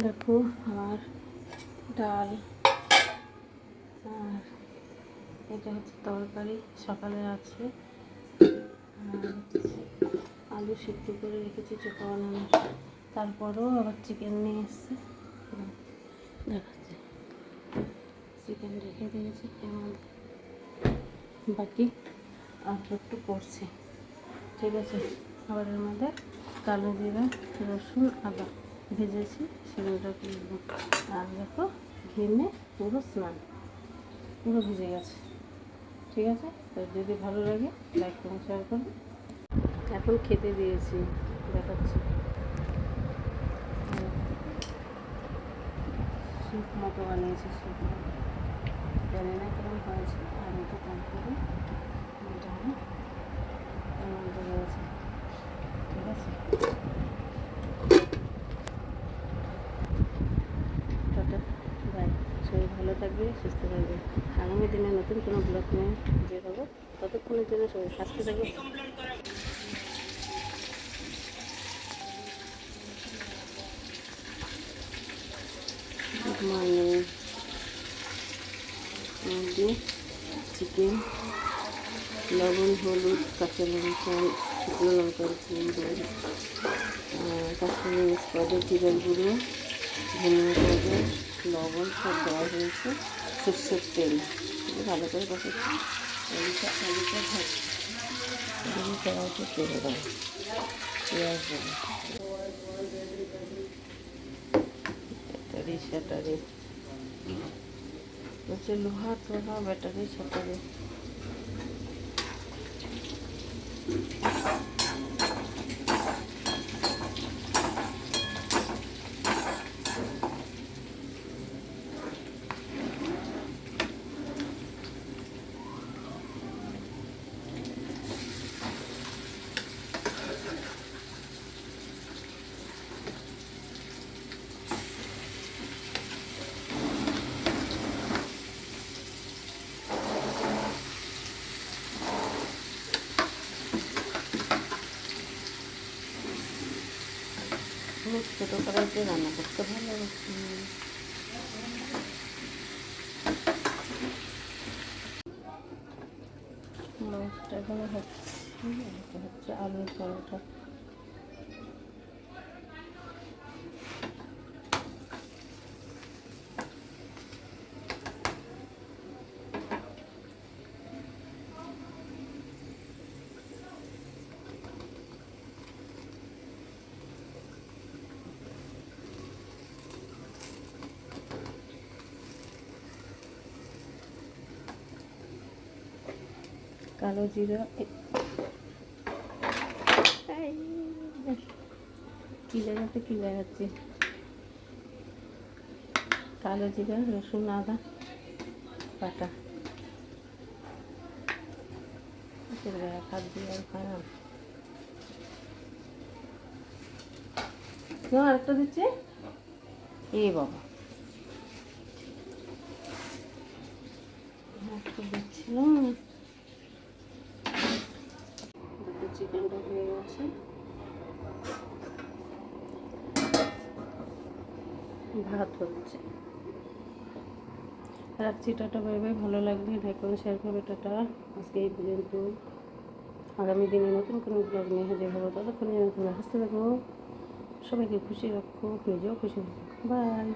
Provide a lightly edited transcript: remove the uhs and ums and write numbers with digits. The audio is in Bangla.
দেখো আমার ডাল আর এটা হচ্ছে তরকারি সকালে আছে, আর আলু সিদ্ধ করে রেখেছি চোখা বানানোর। তারপরেও আবার চিকেন নিয়ে এসছে, দেখাচ্ছে চিকেন রেখে দিয়েছি এর মধ্যে, বাকি আর একটু পড়ছে। ঠিক আছে, আবার এর মধ্যে কালো জিরা রসুন আদা ভেজেছি সেগুলোটা তুলব। আর দেখো ঘেমে পুরো স্নান পুরো ভিজে গেছে। ঠিক আছে, তো যদি ভালো লাগে লাইক করুন, শেয়ার করুন। এখন খেতে দিয়েছি, দেখাচ্ছি স্যুপ মতো বানিয়েছি, স্যুপ মতো জানি না কেমন হয়েছে। আর এটা কম করে ডাল এমন রয়েছে। ঠিক আছে, টাটা বাই। সবাই ভালো থাকবে, সুস্থ থাকবে। আগামী দিনে নতুন কোনো ব্লগ নিয়ে যে হবো, ততক্ষণের জন্য সবাই স্বাস্থ্য থাকবে। Good morning. দিয়ে চিকেন, লবণ, হলুদ, কাঁচা লঙ্কা, শুকনো লঙ্কার গুঁড়ো, কাশ্মীরি মিক্স পাউডার, জিরার গুঁড়ো, ধনিয়া পাউডার, লবণ সব দেওয়া হয়েছে। সরষের তেল ভালো করে বসাচ্ছি। আলুটা ভাজছি, কড়াইতে তেল দেবো, পেঁয়াজ দেবো, ব্যাটারি স্যাটারি হচ্ছে লোহার তোলা ব্যাটারি স্যাটারি। ছোটো কড়াইতে রান্না করতে ভালো লাগে। এখানে হচ্ছে আলুর পরোটা। কালো জিরা, কী জায়গাতে কী জায়গাচ্ছে, কালো জিরা রসুন আদা বাটা হাত দিয়ে আর খারাপ। আরেকটা দিচ্ছে এ বাবা, একটা দিচ্ছিলাম। দুটো চিকেনটা হয়ে গেছে, ভাত হচ্ছে। রাখছি, টাটা বাই বাই। ভালো লাগলে লাইক করুন, শেয়ার করবে। টাটা, আজকে এই পর্যন্ত। আগামী দিনে নতুন কোনো ব্লগ নিয়ে হাজির হবো, ততক্ষণে তোমরা হাসতে থাকো, সবাইকে খুশি রাখো, নিজেও খুশি রাখো। বাই।